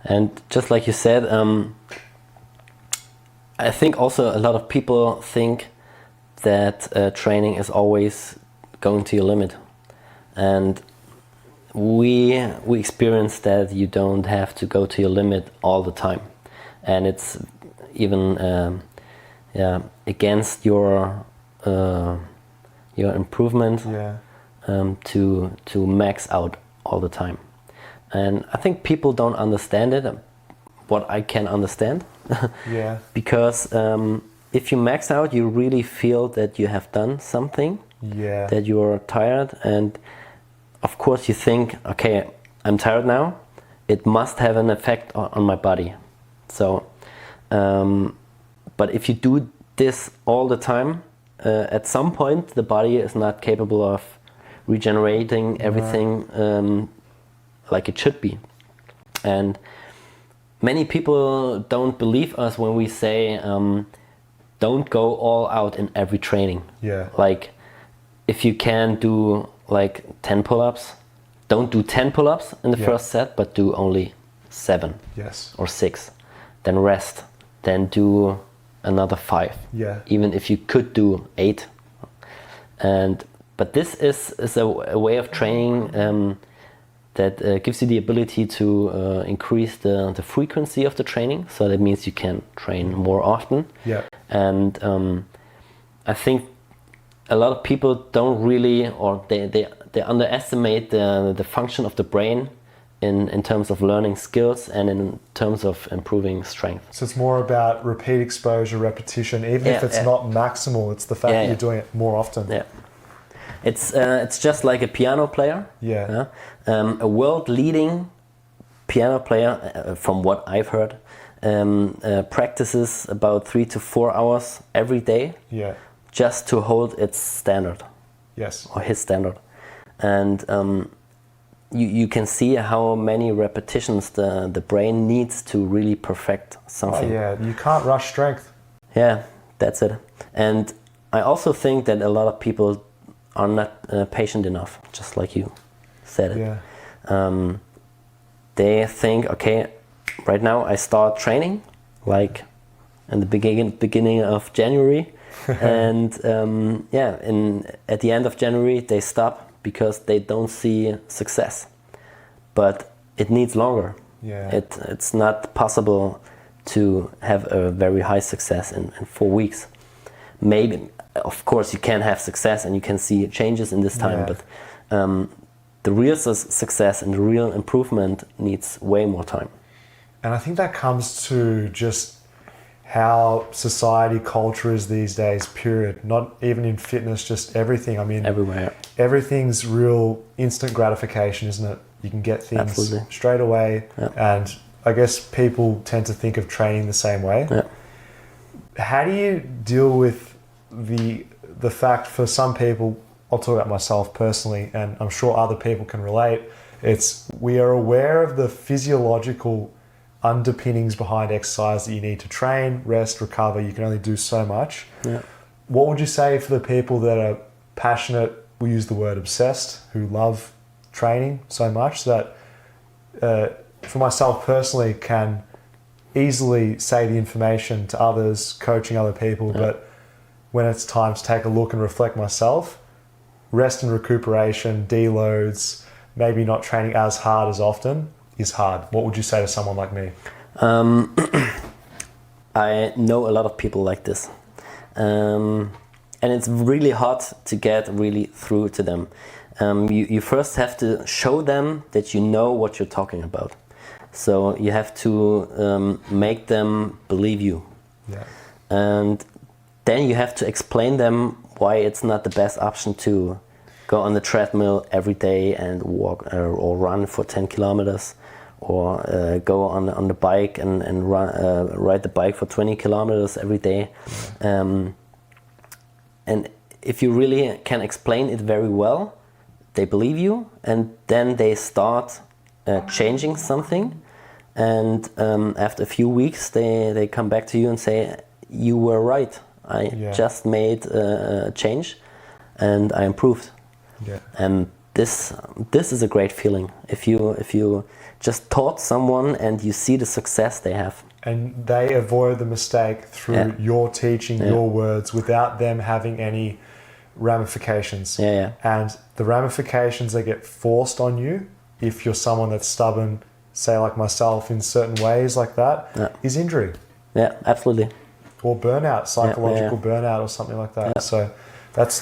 And just like you said, I think also a lot of people think that training is always going to your limit, and we experience that you don't have to go to your limit all the time, and it's even against your improvement to max out all the time. And I think people don't understand it, what I can understand. Because if you max out, you really feel that you have done something, that you are tired, and of course you think, okay, I'm tired now, it must have an effect on my body. So, but if you do this all the time, at some point the body is not capable of regenerating everything like it should be. And many people don't believe us when we say don't go all out in every training. Like if you can do like 10 pull-ups, don't do 10 pull-ups in the first set, but do only 7 or 6. Then rest, then do another 5. Even if you could do 8. But this is a way of training that gives you the ability to increase the frequency of the training. So that means you can train more often. And I think a lot of people don't really, or they underestimate the function of the brain in terms of learning skills and in terms of improving strength. So it's more about repeat exposure, repetition, even if it's not maximal, it's the fact that you're doing it more often. It's just like a piano player. A world-leading piano player, from what I've heard, practices about 3 to 4 hours every day, just to hold its standard, or his standard. And you can see how many repetitions the brain needs to really perfect something. You can't rush strength. That's it. And I also think that a lot of people are not patient enough, just like you said it. They think, okay, right now I start training, like in the beginning of January, and at the end of January they stop because they don't see success. But it needs longer. It's not possible to have a very high success in 4 weeks. Maybe, of course, you can have success and you can see changes in this time, but the real success and the real improvement needs way more time. And I think that comes to just how society, culture is these days, period. Not even in fitness, just everything. I mean, everywhere. Everything's real instant gratification, isn't it? You can get things straight away. And I guess people tend to think of training the same way. How do you deal with the fact, for some people, I'll talk about myself personally, and I'm sure other people can relate, we are aware of the physiological underpinnings behind exercise, that you need to train, rest, recover. You can only do so much. What would you say for the people that are passionate, we use the word obsessed, who love training so much that, for myself personally, can easily say the information to others, coaching other people, but when it's time to take a look and reflect myself, rest and recuperation, deloads, maybe not training as hard as often is hard. What would you say to someone like me? I know a lot of people like this. And it's really hard to get really through to them. You first have to show them that you know what you're talking about. So you have to make them believe you. And then you have to explain them why it's not the best option to go on the treadmill every day and walk or run for 10 kilometers, or go on the bike and ride the bike for 20 kilometers every day. And if you really can explain it very well, they believe you, and then they start changing something. And after a few weeks, they come back to you and say, you were right. I just made a change and I improved. And this is a great feeling. If you just taught someone and you see the success they have. And they avoid the mistake through your teaching, your words, without them having any ramifications. And the ramifications that get forced on you, if you're someone that's stubborn, say like myself, in certain ways like that, is injury. Yeah, absolutely. Or burnout, psychological burnout or something like that. So that's